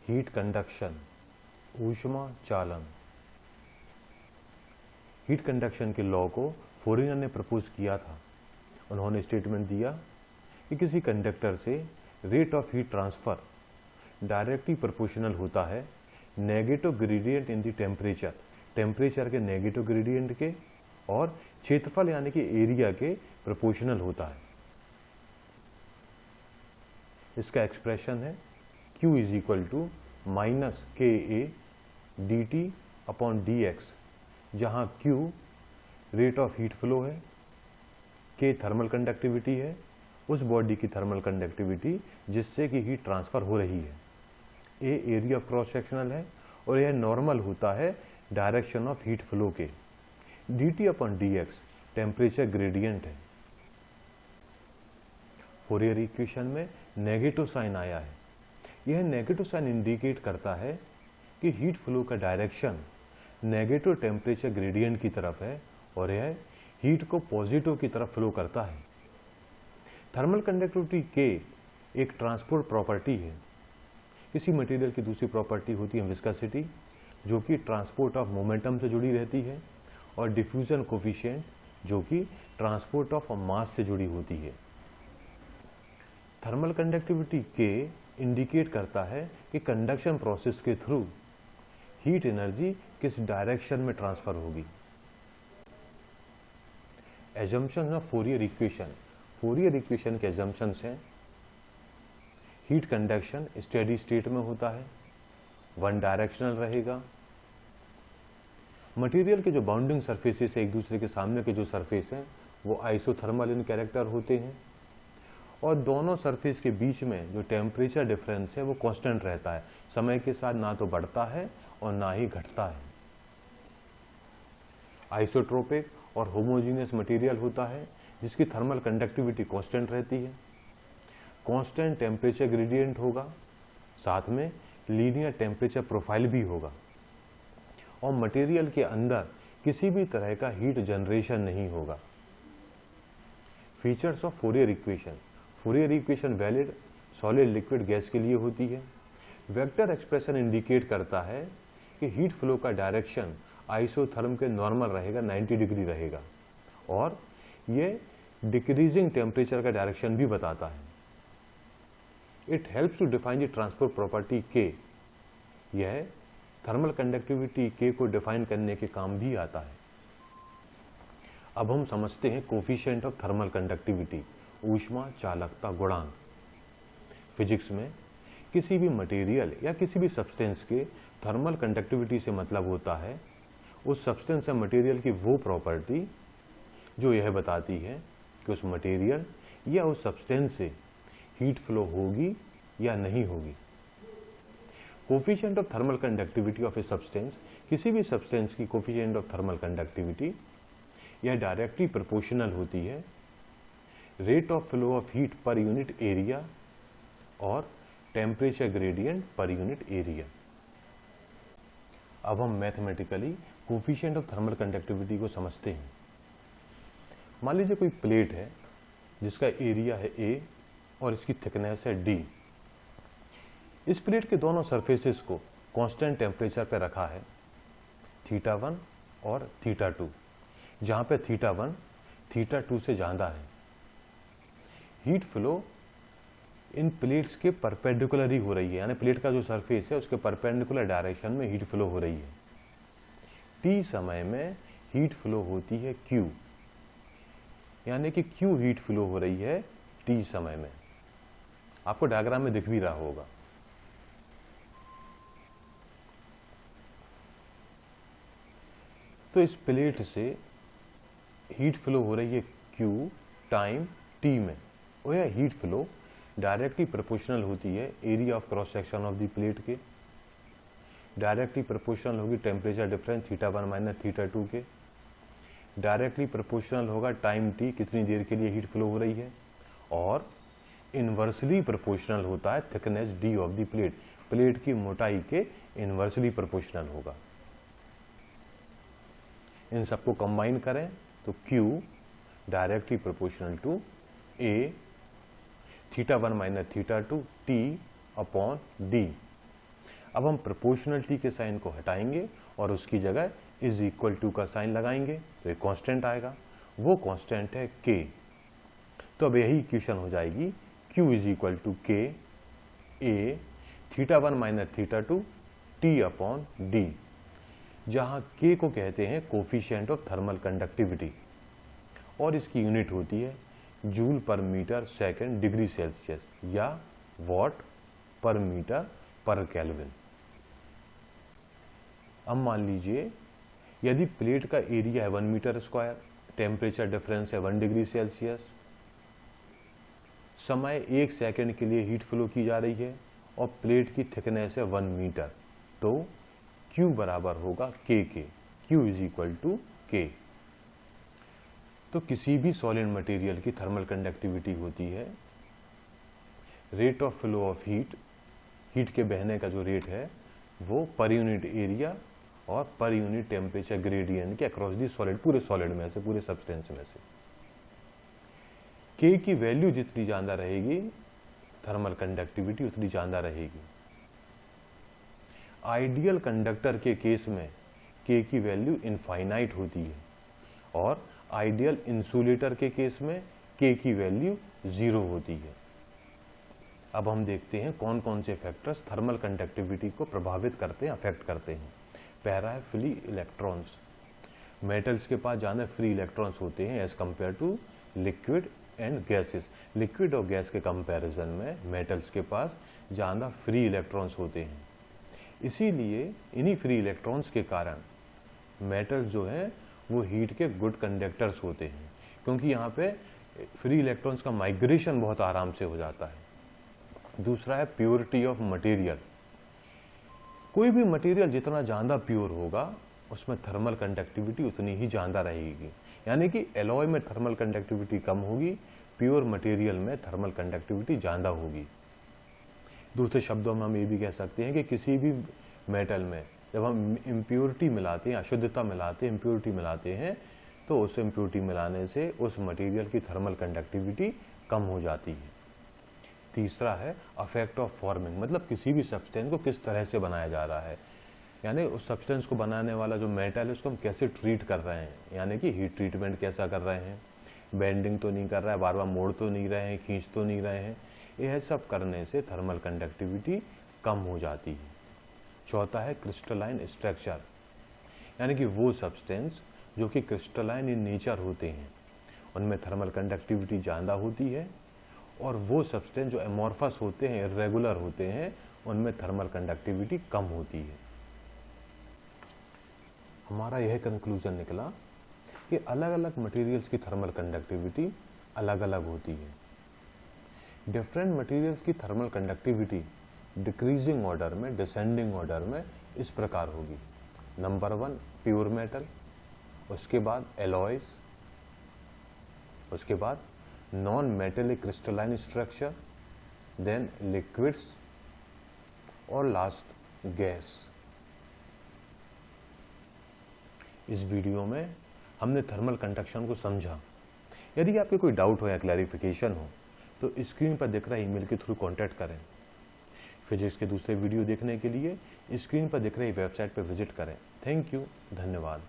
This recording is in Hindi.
हीट कंडक्शन, ऊष्मा चालन। हीट कंडक्शन के लॉ को फोरियर ने प्रपोज किया था। उन्होंने स्टेटमेंट दिया कि किसी कंडक्टर से rate of heat transfer directly proportional होता है negative gradient in the temperature, temperature के नेगेटिव ग्रेडियंट के और क्षेत्रफल यानी कि एरिया के प्रोपोर्शनल होता है। इसका एक्सप्रेशन है Q is equal to minus K A D T upon D X, जहाँ Q rate of heat flow है, K थर्मल कंडक्टिविटी है, उस बॉडी की थर्मल कंडक्टिविटी जिससे कि हीट ट्रांसफर हो रही है, A area of cross sectional है और यह नॉर्मल होता है डायरेक्शन ऑफ हीट फ्लो के, dt upon dx temperature gradient है। फोरियर इक्वेशन में नेगेटिव साइन आया है। यह नेगेटिव साइन इंडिकेट करता है कि हीट फ्लो का डायरेक्शन नेगेटिव टेम्परेचर ग्रेडियंट की तरफ है और यह हीट को पॉजिटिव की तरफ फ्लो करता है। थर्मल कंडक्टिविटी के एक ट्रांसपोर्ट प्रॉपर्टी है। किसी मटेरियल की दूसरी प्रॉपर्टी होती है विस्कोसिटी, जो कि ट्रांसपोर्ट ऑफ मोमेंटम से जुड़ी रहती है, और डिफ्यूजन कोफिशिएंट जो कि ट्रांसपोर्ट ऑफ मास से जुड़ी होती है। थर्मल कंडक्टिविटी के इंडिकेट करता है कि कंडक्शन प्रोसेस के थ्रू हीट एनर्जी किस डायरेक्शन में ट्रांसफर होगी। Assumption of Fourier equation, Fourier equation के एजम्पशंस हैं हीट कंडक्शन स्टेडी स्टेट में होता है, वन डायरेक्शनल रहेगा, मटेरियल के जो बाउंडिंग सरफेसेस है एक दूसरे के सामने के जो सरफेस हैं वो आइसोथर्मल इन कैरेक्टर होते हैं, और दोनों सरफेस के बीच में जो टेम्परेचर डिफरेंस है वो कांस्टेंट रहता है, समय के साथ ना तो बढ़ता है और ना ही घटता है। आइसोट्रोपिक और होमोजीनियस मटेरियल होता है जिसकी थर्मल कंडक्टिविटी कांस्टेंट रहती है, कांस्टेंट टेम्परेचर ग्रेडियंट होगा, साथ में लीनियर टेम्परेचर प्रोफाइल भी होगा, और मटेरियल के अंदर किसी भी तरह का हीट जनरेशन नहीं होगा। Features of Fourier equation, Fourier equation valid solid liquid gas के लिए होती है। वेक्टर एक्सप्रेशन इंडिकेट करता है कि हीट फ्लो का डायरेक्शन आइसोथर्म के नॉर्मल रहेगा, 90 डिग्री रहेगा, और ये डिक्रीजिंग टेम्परेचर का डायरेक्शन भी बताता है। It helps to define the transport property के, यह थर्मल कंडक्टिविटी के को डिफाइन करने के काम भी आता है। अब हम समझते हैं कोफिशिएंट ऑफ थर्मल कंडक्टिविटी, ऊष्मा चालकता गुणांक। फिजिक्स में किसी भी मटेरियल या किसी भी सब्सटेंस के थर्मल कंडक्टिविटी से मतलब होता है उस सब्सटेंस या मटेरियल की वो प्रॉपर्टी जो यह बताती है कि उस मटेरियल या उस सब्सटेंस से हीट फ्लो होगी या नहीं होगी। Coefficient of thermal conductivity of a substance, किसी भी सब्सटेंस की कोफिशिएंट ऑफ थर्मल कंडक्टिविटी यह डायरेक्टली प्रोपोर्शनल होती है rate of flow of heat per unit area और temperature gradient per unit area. अब हम mathematically coefficient of thermal conductivity को समझते हैं। मान लीजिए कोई प्लेट है जिसका एरिया है A और इसकी थिकनेस है D। इस प्लेट के दोनों सरफेसेस को कांस्टेंट टेम्परेचर पर रखा है, θ1 और θ2, जहां पे θ1 θ2 से ज़्यादा है। हीट फ्लो इन प्लेट्स के परपेंडिकुलर ही हो रही है, यानी प्लेट का जो सरफेस है उसके परपेंडिकुलर डायरेक्शन में हीट फ्लो हो रही है। T समय में हीट फ्लो होती है Q, यानी कि Q हीट फ्लो हो रही है T समय में। आपको डायग्राम में दिख भी रहा होगा। तो इस प्लेट से हीट फ्लो हो रही है Q टाइम T में, और यह हीट फ्लो डायरेक्टली प्रोपोर्शनल होती है area of cross section of the plate के, डायरेक्टली प्रोपोर्शनल होगी टेम्परेचर डिफरेंस θ1 माइनस θ2 के, डायरेक्टली प्रोपोर्शनल होगा टाइम T कितनी देर के लिए हीट फ्लो हो रही है, और इनवर्सली प्रोपोर्शनल होता है thickness D of the plate, plate की मोटाई के इनवर्सली प्रोपोर्शनल होगा। इन सबको कंबाइन करें तो Q directly proportional to A θ1 minus θ2 T upon D। अब हम प्रोपोर्शनलिटी के साइन को हटाएंगे और उसकी जगह इज इक्वल टू का साइन लगाएंगे तो एक कांस्टेंट आएगा, वो कांस्टेंट है k। तो अब यही इक्वेशन हो जाएगी q is equal to k a θ1 minus θ2 t upon d, जहां k को कहते हैं कोफिशिएंट ऑफ थर्मल कंडक्टिविटी और इसकी यूनिट होती है joule per metre second degree Celsius या watt per metre per kelvin. अब मान लीजिए यदि प्लेट का एरिया है 1 मीटर स्क्वायर, टेम्परेचर डिफरेंस है 1 डिग्री सेल्सियस, समय 1 सेकेंड के लिए हीट फ्लो की जा रही है और प्लेट की थिकनेस है 1 मीटर, तो Q बराबर होगा K के, Q is equal to K। तो किसी भी सॉलिड मटेरियल की थर्मल कंडक्टिविटी होती है rate of flow of heat, heat के बहने का जो रेट है वो पर यूनिट एरिया और पर यूनिट टेम्परेचर ग्रेडियंट के अक्रॉस दी सॉलिड, पूरे सॉलिड में से, पूरे सब्सटेंस में से। K की वैल्यू जितनी ज्यादा रहेगी थर्मल कंडक्टिविटी उतनी ज्यादा रहेगी। आइडियल कंडक्टर के केस में K की वैल्यू इनफाइनाइट होती है और आइडियल इंसुलेटर के केस में K की वैल्यू 0 होती है। अब हम देखते हैं कौन कौन से फैक्टर्स थर्मल कंडक्टिविटी को प्रभावित करते हैं, अफेक्ट करते हैं। पहला है फ्री इलेक्ट्रॉन्स। मेटल्स के पास ज़्यादा फ्री इलेक्ट्रॉन्स होते हैं as compare to liquid and gases. Liquid और गैस के कंपैरिजन में मेटल्स के पास ज़्यादा फ्री इलेक्ट्रॉन्स होते हैं, इसीलिए इन्हीं फ्री इलेक्ट्रॉन्स के कारण मेटल्स जो हैं वो हीट के गुड कंडक्टर्स होते हैं, क्योंकि यहाँ पे फ्री इलेक्ट्रॉन्स का माइग्रेशन बहुत आराम से हो जाता है। दूसरा है प्योरिटी ऑफ मटेरियल। कोई भी मटेरियल जितना ज़्यादा प्योर होगा उसमें थर्मल कंडक्टिविटी उतनी ही ज़्यादा रहेगी, यानी कि एलॉय में थर्मल कंडक्टिविटी कम होगी, प्योर मटेरियल में थर्मल कंडक्टिविटी ज़्यादा होगी। दूसरे शब्दों में हम ये भी कह सकते हैं कि किसी भी मेटल में जब हम इम्प्योरिटी मिलाते हैं, अशुद्धता मिलाते हैं, इम्प्योरिटी मिलाते हैं, तो उस इम्प्योरिटी मिलाने से उस मटेरियल की थर्मल कंडक्टिविटी कम हो जाती है। तीसरा है अफेक्ट ऑफ फॉर्मिंग, मतलब किसी भी सब्सटेंस को किस तरह से बनाया जा रहा है, यानी उस सब्सटेंस को बनाने वाला जो मेटल है उसको हम कैसे ट्रीट कर रहे हैं, यानी कि हीट ट्रीटमेंट कैसा कर रहे हैं, बेंडिंग तो नहीं कर रहा है, बार बार मोड़ तो नहीं रहे हैं, खींच तो नहीं रहे हैं, यह सब करने से थर्मल कंडक्टिविटी कम हो जाती है। चौथा है क्रिस्टलाइन स्ट्रक्चर, यानी कि वो सब्सटेंस जो कि क्रिस्टलाइन इन नेचर होते हैं उनमें थर्मल कंडक्टिविटी ज़्यादा होती है, और वो सब्सटेंस जो एमॉर्फस होते हैं, इर्रेगुलर होते हैं, उनमें थर्मल कंडक्टिविटी कम होती है। हमारा यह कंक्लूजन निकला कि अलग अलग मटेरियल्स की थर्मल कंडक्टिविटी अलग अलग होती है। डिफरेंट मटेरियल्स की थर्मल कंडक्टिविटी डिक्रीजिंग ऑर्डर में, डिसेंडिंग ऑर्डर में इस प्रकार होगी। नंबर 1 प्योर मेटल, उसके बाद एलॉयज, उसके बाद non metallic crystalline structure, then liquids और लास्ट गैस। इस वीडियो में हमने थर्मल कंडक्शन को समझा। यदि आपके कोई डाउट हो या क्लैरिफिकेशन हो तो स्क्रीन पर दिख रहा ईमेल के थ्रू कांटेक्ट करें। फिजिक्स के दूसरे वीडियो देखने के लिए स्क्रीन पर दिख रही वेबसाइट पर विजिट करें। थैंक यू, धन्यवाद।